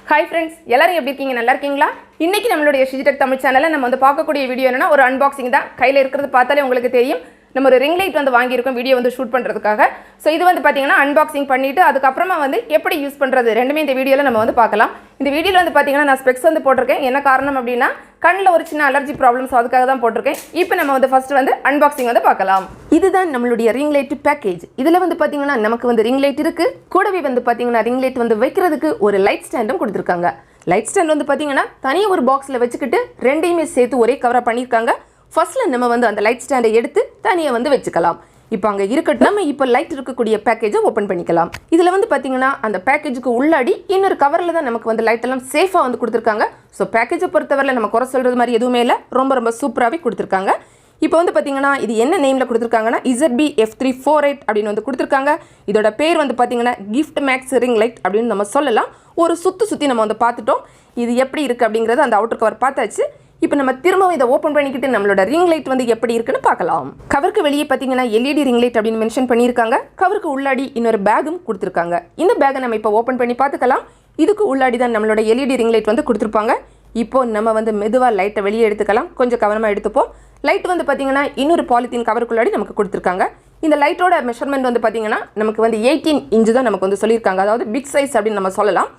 Hi friends, எல்லாரும் எப்படி இருக்கீங்க? நல்லா இருக்கீங்களா? இன்னைக்கு நம்மளுடைய Shiji Tech தமிழ் சேனல்ல நம்ம வந்து பார்க்கக்கூடிய வீடியோ என்னன்னா ஒரு அன்பாக்சிங் தான். கையில இருக்குது பார்த்தாலே உங்களுக்கு தெரியும். நம்ம ஒரு ரிங் லைட் வந்து வாங்கி இருக்கோம் வீடியோ வந்து ஷூட் பண்றதுக்காக. சோ இது வந்து பாத்தீங்கன்னா அன்பாக்சிங் பண்ணிட்டு அதுக்கு அப்புறமா வந்து எப்படி யூஸ் பண்றது ரெண்டுமே இந்த வீடியோல நம்ம வந்து பார்க்கலாம். இந்த வீடியோல வந்து பாத்தீங்கன்னா நான் ஸ்பெக்ஸ் வந்து போட்டுருக்கேன். என்ன காரணம் அப்படினா கண்ணுல ஒரு சின்ன அலர்ஜி ப்ராப்ளம்ஸ் அதுக்காக தான் போட்டுருக்கேன். இப்போ நம்ம வந்து ஃபர்ஸ்ட் வந்து அன்பாக்சிங் வந்து பார்க்கலாம். இதுதான் நம்மளுடைய ரிங் லைட் பேக்கேஜ். இதுல வந்து பாத்தீங்கன்னா நமக்கு வந்து ரிங் லைட் இருக்கு. கூடவே வந்து பாத்தீங்கன்னா ரிங் லைட் வந்து வைக்கிறதுக்கு ஒரு லைட் ஸ்டாண்டும் கொடுத்திருக்காங்க. லைட் ஸ்டாண்ட் வந்து பாத்தீங்கன்னா தனியா ஒரு பாக்ஸ்ல வச்சுக்கிட்டு ரெண்டையுமே சேர்த்து ஒரே கவரா பண்ணிருக்காங்க. ஃபர்ஸ்ட்ல நம்ம வந்து அந்த லைட் ஸ்டாண்டை எடுத்து தனியா வந்து வச்சுக்கலாம். இப்போ அங்க இருக்கட்டும் நம்ம இப்போ லைட் இருக்கக்கூடிய பேக்கேஜை ஓபன் பண்ணிக்கலாம். இதுல வந்து பாத்தீங்கன்னா அந்த பேக்கேஜுக்கு உள்ளாடி இன்னொரு கவர்ல தான் நமக்கு வந்து லைட் எல்லாம் சேஃபா வந்து கொடுத்திருக்காங்க. சோ பேக்கேஜை பொறுத்தவரையில நம்ம குறை சொல்றது மாதிரி எதுவுமே இல்ல. ரொம்ப சூப்பராவே கொடுத்திருக்காங்க. இப்போ வந்து பாத்தீங்கன்னா இது என்ன நேம்ல கொடுத்திருக்காங்கன்னா ZBF348 அப்படினு வந்து கொடுத்திருக்காங்க. இதோட பேர் வந்து பாத்தீங்கன்னா Giftmax ரிங் லைட் அப்படினு நம்ம சொல்லலாம். ஒரு சுத்தி நம்ம வந்து பார்த்துட்டோம். இது எப்படி இருக்கு அப்படிங்கறது அந்த அவுட்டர் கவர் பார்த்தாச்சு. இப்போ நம்ம திரும்பவும் இதை ஓபன் பண்ணிக்கிட்டு நம்மளோட ரிங் லைட் வந்து எப்படி இருக்குன்னு பார்க்கலாம். கவருக்கு வெளியே பாத்தீங்கன்னா LED ரிங் லைட் அப்படினு மென்ஷன் பண்ணிருக்காங்க. கவருக்கு உள்ளாடி இன்னொரு பேக்கும் கொடுத்திருக்காங்க. இந்த பேக்கை நம்ம இப்போ ஓபன் பண்ணி பார்த்துக்கலாம். இதுக்கு உள்ளாடி தான் நம்மளோட LED ரிங் லைட் வந்து கொடுத்திருப்பாங்க. இப்போ நம்ம வந்து மெதுவா லைட்டை வெளியே எடுத்துக்கலாம். கொஞ்சம் கவனமா எடுத்துப்போம். லைட் வந்து பாத்தீங்கன்னா இன்னொரு பாலித்தீன் கவருக்குள்ளாடி நமக்கு கொடுத்திருக்காங்க. இந்த லைட்டோட மெஷர்மென்ட் வந்து பாத்தீங்கன்னா நமக்கு வந்து 18 இன்ச் தான் நமக்கு வந்து சொல்லியிருக்காங்க. அதாவது பிக் சைஸ் அப்படின்னு நம்ம சொல்லலாம்.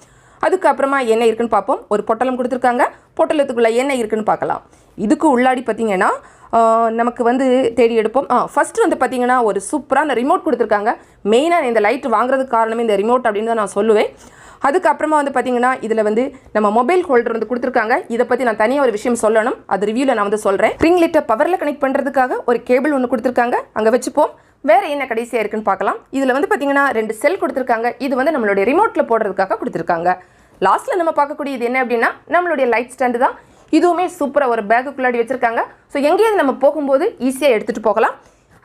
அதுக்கு அப்புறமா என்ன இருக்குன்னு பார்ப்போம். ஒரு பொட்டலம் கொடுத்திருக்காங்க. பொட்டலத்துக்குள்ள என்ன இருக்குன்னு பார்க்கலாம். இதுக்கு உள்ளாடி பாத்தீங்கன்னா நமக்கு வந்து தேடி எடுப்போம். ஃபர்ஸ்ட் வந்து பாத்தீங்கன்னா ஒரு சூப்பரான ரிமோட் கொடுத்திருக்காங்க. மெயினா இந்த லைட் வாங்குறதுக்கு காரணமே இந்த ரிமோட் அப்படின்னு தான் நான் சொல்லுவேன். அதுக்கு அப்புறமா வந்து பாத்தீங்கன்னா இதுல வந்து நம்ம மொபைல் ஹோல்டர் வந்து கொடுத்திருக்காங்க. இத பத்தி நான் தனியா ஒரு விஷயம் சொல்லணும். அது ரிவ்யூல நான் வந்து சொல்றேன். ரிங் லைட்டை பவர்ல கனெக்ட் பண்றதுக்காக ஒரு கேபிள் ஒன்னு கொடுத்திருக்காங்க. அங்க வெச்சுப்போம். வேற என்ன கடைசியா இருக்குன்னு பார்க்கலாம். இதுல வந்து பாத்தீங்கன்னா ரெண்டு செல் கொடுத்திருக்காங்க. இது வந்து நம்மளுடைய ரிமோட்ல போடுறதுக்காக கொடுத்திருக்காங்க. லாஸ்ட்ல நம்ம பார்க்கக்கூடிய இது என்ன அப்படின்னா நம்மளுடைய லைட் ஸ்டாண்ட் தான். இதுவுமே சூப்பரா ஒரு பேக்குள்ளாடி வச்சிருக்காங்க. ஸோ எங்கேயாவது நம்ம போகும்போது ஈஸியா எடுத்துட்டு போகலாம்.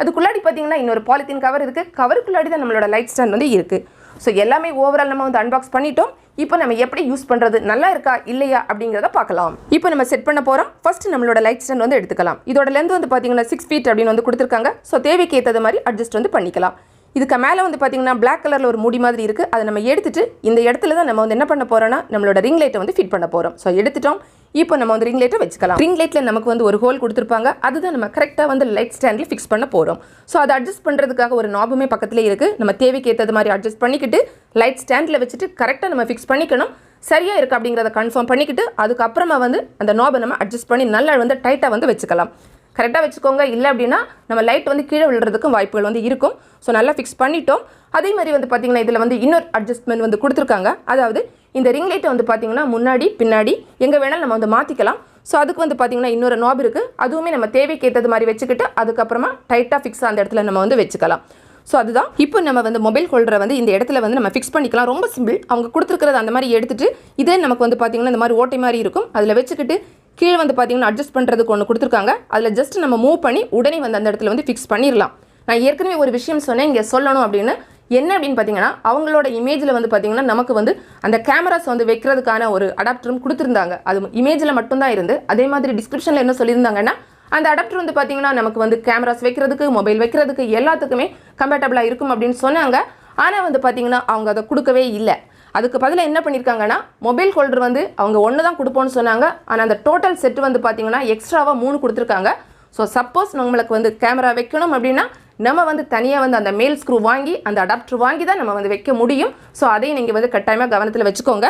அதுக்குள்ளாடி பாத்தீங்கன்னா இன்னொரு பாலித்தீன் கவர் இருக்கு. கவருக்குள்ளாடி தான் நம்மளோட லைட் ஸ்டாண்ட் வந்து இருக்கு. ஸோ எல்லாமே ஓவரால் நம்ம வந்து அன்பாக்ஸ் பண்ணிட்டோம். இப்போ நம்ம எப்படி யூஸ் பண்றது நல்லா இருக்கா இல்லையா அப்படிங்கிறத பார்க்கலாம். இப்போ நம்ம செட் பண்ண போறோம். ஃபர்ஸ்ட் நம்மளோட லைட் ஸ்டாண்ட் வந்து எடுத்துக்கலாம். இதோட லென்த் வந்து பாத்தீங்கன்னா 6 feet அப்படின்னு வந்து கொடுத்திருக்காங்க. ஸோ தேவைக்கு ஏற்றது மாதிரி அட்ஜஸ்ட் வந்து பண்ணிக்கலாம். இதுக்கு மேலே வந்து பாத்தீங்கன்னா பிளாக் கலர்ல ஒரு மூடி மாதிரி இருக்கு. அதை நம்ம எடுத்துட்டு இந்த இடத்துல தான் நம்ம வந்து என்ன பண்ண போறோம்னா நம்மளோட ரிங் லைட்டை வந்து ஃபிட் பண்ண போறோம். ஸோ எடுத்துட்டோம். இப்போ நம்ம வந்து ரிங் லைட்டை வச்சுக்கலாம். ரிங் லைட்ல நமக்கு வந்து ஒரு ஹோல் கொடுத்திருப்பாங்க. அதுதான் நம்ம கரெக்டா வந்து லைட் ஸ்டாண்ட்ல ஃபிக்ஸ் பண்ண போறோம். ஸோ அதை அட்ஜஸ்ட் பண்றதுக்காக ஒரு நாபுமே பக்கத்துல இருக்கு. நம்ம தேவைக்கு ஏற்றது மாதிரி அட்ஜஸ்ட் பண்ணிக்கிட்டு லைட் ஸ்டாண்ட்ல வச்சுட்டு கரெக்டா நம்ம ஃபிக்ஸ் பண்ணிக்கணும். சரியா இருக்கு அப்படிங்கறத கன்ஃபார்ம் பண்ணிக்கிட்டு அதுக்கு அப்புறமா வந்து அந்த நாபை நம்ம அட்ஜஸ்ட் பண்ணி நல்லா வந்து டைட்டா வந்து வச்சுக்கலாம். கரெக்டாக வச்சுக்கோங்க. இல்லை அப்படின்னா நம்ம லைட் வந்து கீழே விழுறதுக்கும் வாய்ப்புகள் வந்து இருக்கும். ஸோ நல்லா ஃபிக்ஸ் பண்ணிட்டோம். அதே மாதிரி வந்து பார்த்தீங்கன்னா இதில் வந்து இன்னொரு அட்ஜஸ்ட்மெண்ட் வந்து கொடுத்துருக்காங்க. அதாவது இந்த ரிங் லைட்டை வந்து பார்த்தீங்கன்னா முன்னாடி பின்னாடி எங்கே வேணாலும் நம்ம வந்து மாற்றிக்கலாம். ஸோ அதுக்கு வந்து பார்த்தீங்கன்னா இன்னொரு நாப் இருக்குது. அதுவுமே நம்ம தேவைக்கு ஏற்றது மாதிரி வச்சுக்கிட்டு அதுக்கப்புறமா டைட்டாக ஃபிக்ஸ் அந்த இடத்துல நம்ம வந்து வச்சுக்கலாம். ஸோ அதுதான் இப்போ நம்ம வந்து மொபைல் ஹோல்டரை வந்து இந்த இடத்துல வந்து நம்ம ஃபிக்ஸ் பண்ணிக்கலாம். ரொம்ப சிம்பிள். அவங்க கொடுத்துருக்கிறது அந்த மாதிரி எடுத்துட்டு இதே நமக்கு வந்து பார்த்தீங்கன்னா இந்த மாதிரி ஓட்டை மாதிரி இருக்கும். அதில் வச்சுக்கிட்டு கீழே வந்து பார்த்தீங்கன்னா அட்ஜஸ்ட் பண்ணுறதுக்கு ஒன்று கொடுத்துருக்காங்க. அதில் ஜஸ்ட் நம்ம மூவ் பண்ணி உடனே வந்து அந்த இடத்துல வந்து ஃபிக்ஸ் பண்ணிடலாம். நான் ஏற்கனவே ஒரு விஷயம் சொன்னேன் இங்கே சொல்லணும் அப்படின்னு. என்ன அப்படின்னு பார்த்தீங்கன்னா அவங்களோட இமேஜில் வந்து பார்த்தீங்கன்னா நமக்கு வந்து அந்த கேமராஸ் வந்து வைக்கிறதுக்கான ஒரு அடாப்டரும் கொடுத்துருந்தாங்க. அது இமேஜில் மட்டும்தான் இருந்து. அதே மாதிரி டிஸ்கிரிப்ஷனில் என்ன சொல்லியிருந்தாங்கன்னா அந்த அடாப்டர் வந்து பார்த்தீங்கன்னா நமக்கு வந்து கேமராஸ் வைக்கிறதுக்கு மொபைல் வைக்கிறதுக்கு எல்லாத்துக்குமே கம்பேட்டபிளாக இருக்கும் அப்படின்னு சொன்னாங்க. ஆனால் வந்து பார்த்தீங்கன்னா அவங்க அதை கொடுக்கவே இல்லை. அதுக்கு பதிலாக என்ன பண்ணியிருக்காங்கன்னா மொபைல் ஹோல்டர் வந்து அவங்க ஒன்று தான் கொடுப்போம்னு சொன்னாங்க. ஆனால் அந்த டோட்டல் செட் வந்து பார்த்தீங்கன்னா எக்ஸ்ட்ராவாக 3 கொடுத்துருக்காங்க. ஸோ சப்போஸ் நம்மளுக்கு வந்து கேமரா வைக்கணும் அப்படின்னா நம்ம வந்து தனியாக வந்து அந்த மேல் ஸ்க்ரூ வாங்கி அந்த அடாப்டர் வாங்கி தான் நம்ம வந்து வைக்க முடியும். ஸோ அதையும் நீங்கள் வந்து கட்டாயமாக கவனத்தில் வச்சுக்கோங்க.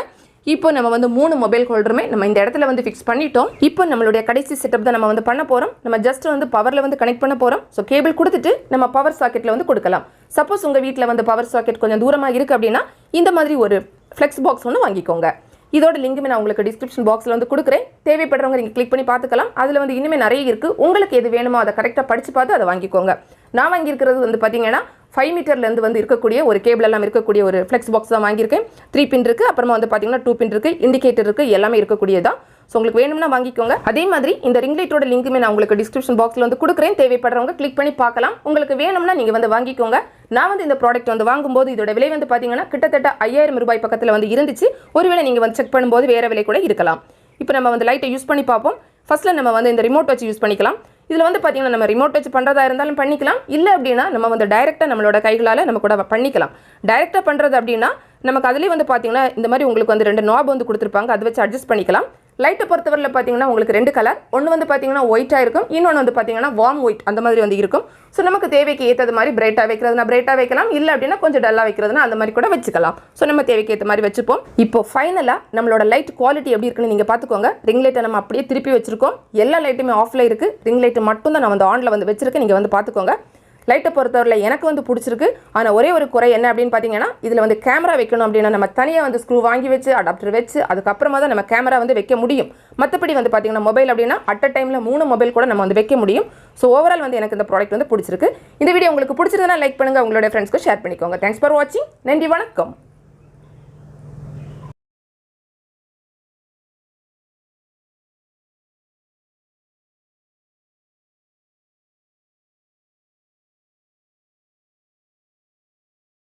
இப்போ நம்ம வந்து 3 மொபைல் ஹோல்டருமே நம்ம இந்த இடத்துல வந்து ஃபிக்ஸ் பண்ணிட்டோம். இப்போ நம்மளுடைய கடைசி செட்டப் தான் நம்ம வந்து பண்ண போகிறோம். நம்ம ஜஸ்ட் வந்து பவரில் வந்து கனெக்ட் பண்ண போகிறோம். ஸோ கேபிள் கொடுத்துட்டு நம்ம பவர் சாக்கெட்டில் வந்து கொடுக்கலாம். சப்போஸ் உங்கள் வீட்டில் வந்து பவர் சாக்கெட் கொஞ்சம் தூரமாக இருக்குது அப்படின்னா இந்த மாதிரி ஒரு ஃப்ளெக்ஸ் பாக்ஸ் ஒன்று வாங்கிக்கோங்க. இதோட லிங்க்குமே நான் உங்களுக்கு டிஸ்கிரிப்ஷன் பாக்ஸில் வந்து கொடுக்குறேன். தேவைப்படுறவங்க நீங்கள் கிளிக் பண்ணி பார்த்துக்கலாம். அதில் வந்து இன்னுமே நிறைய இருக்குது. உங்களுக்கு எது வேணுமோ அதை கரெக்டாக படித்து பார்த்து அதை வாங்கிக்கோங்க. நான் வாங்கியிருக்கிறது வந்து பார்த்தீங்கன்னா 5 மீட்டர்லேருந்து வந்து இருக்கக்கூடிய ஒரு கேபிள் எல்லாம் இருக்கக்கூடிய ஒரு ஃப்ளெக்ஸ் பாக்ஸ் தான் வாங்கியிருக்கேன். 3 பின் இருக்குது. அப்புறமா வந்து பார்த்தீங்கன்னா 2 பின் இருக்குது. இண்டிகேட்டர் இருக்குது. எல்லாமே இருக்கக்கூடியதான். ஸோ உங்களுக்கு வேணும்னா வாங்கிக்கோங்க. அதே மாதிரி இந்த ரிங் லைட்டோட லிங்க்குமே நான் உங்களுக்கு டிஸ்கிரிப்ஷன் பாக்ஸில் வந்து கொடுக்குறேன். தேவைப்படுறவங்க கிளிக் பண்ணி பார்க்கலாம். உங்களுக்கு வேணும்னா நீங்கள் வந்து வாங்கிக்கோங்க. நான் வந்து இந்த ப்ராடக்ட் வந்து வாங்கும்போது இதோட விலை வந்து பார்த்தீங்கன்னா கிட்டத்தட்ட 5000 ரூபாய் பக்கத்தில் வந்து இருந்துச்சு. ஒருவேளை நீங்கள் வந்து செக் பண்ணும்போது வேறு விலை கூட இருக்கலாம். இப்போ நம்ம வந்து லைட்டை யூஸ் பண்ணி பார்ப்போம். ஃபர்ஸ்ட்டில் நம்ம வந்து இந்த ரிமோட் வச்சு யூஸ் பண்ணிக்கலாம். இதில் வந்து பார்த்தீங்கன்னா நம்ம ரிமோட் வச்சு பண்ணுறதா இருந்தாலும் பண்ணிக்கலாம். இல்லை அப்படின்னா நம்ம வந்து டைரெக்டாக நம்மளோட கைகளால் நம்ம கூட பண்ணிக்கலாம். டைரெக்டாக பண்ணுறது அப்படின்னா நமக்கு அதுலேயே வந்து பார்த்தீங்கன்னா இந்த மாதிரி உங்களுக்கு வந்து 2 நாப் வந்து கொடுத்துருப்பாங்க, அதை வச்சு அட்ஜஸ்ட் பண்ணிக்கலாம். லைட்டை பொறுத்தவரையில் பார்த்தீங்கன்னா உங்களுக்கு 2 கலர், ஒன்று வந்து பார்த்தீங்கன்னா ஒயிட்டாக இருக்கும், இன்னொன்று வந்து பார்த்தீங்கன்னா வார்ம் ஒயிட் அந்த மாதிரி வந்து இருக்கும். ஸோ நமக்கு தேவைக்கு ஏற்றது மாதிரி பிரைட்டாக வைக்கிறதுனா பிரைட்டாக வைக்கலாம், இல்லை அப்படின்னா கொஞ்சம் டல்லாக வைக்கிறதுனா அந்த மாதிரி கூட வச்சுக்கலாம். ஸோ நம்ம தேவைக்கு ஏற்ற மாதிரி வச்சுப்போம். இப்போ ஃபைனலாக நம்மளோட லைட் குவாலிட்டி எப்படி இருக்குன்னு நீங்கள் பார்த்துக்கோங்க. ரிங் லைட்டை நம்ம அப்படியே திருப்பி வச்சிருக்கோம், எல்லா லைட்டுமே ஆஃப்ல இருக்குது, ரிங் லைட்டு மட்டும் தான் நான் வந்து ஆனில் வந்து வச்சிருக்கேன். நீங்கள் வந்து பார்த்துக்கோங்க. லைட்டை பொறுத்தவரையில் எனக்கு வந்து பிடிச்சிருக்கு. ஆனால் ஒரே ஒரு குறை என்ன அப்படின்னு பார்த்தீங்கன்னா, இதில் வந்து கேமரா வைக்கணும் அப்படின்னா நம்ம தனியாக வந்து ஸ்க்ரூ வாங்கி வச்சு அடாப்டர் வச்சு அதுக்கப்புறமா தான் நம்ம கேமரா வந்து வைக்க முடியும். மற்றபடி வந்து பார்த்தீங்கன்னா மொபைல் அப்படின்னா அட் அ டைமில் 3 மொபைல் கூட நம்ம வந்து வைக்க முடியும். ஸோ ஓவரால் வந்து எனக்கு இந்த ப்ராடக்ட் வந்து பிடிச்சிருக்கு. இந்த வீடியோ உங்களுக்கு பிடிச்சிருந்தா லைக் பண்ணுங்கள், உங்களோட ஃப்ரெண்ட்ஸ்க்கு ஷேர் பண்ணிக்கோங்க. தேங்க்ஸ் ஃபார் வாட்சிங். நன்றி, வணக்கம்.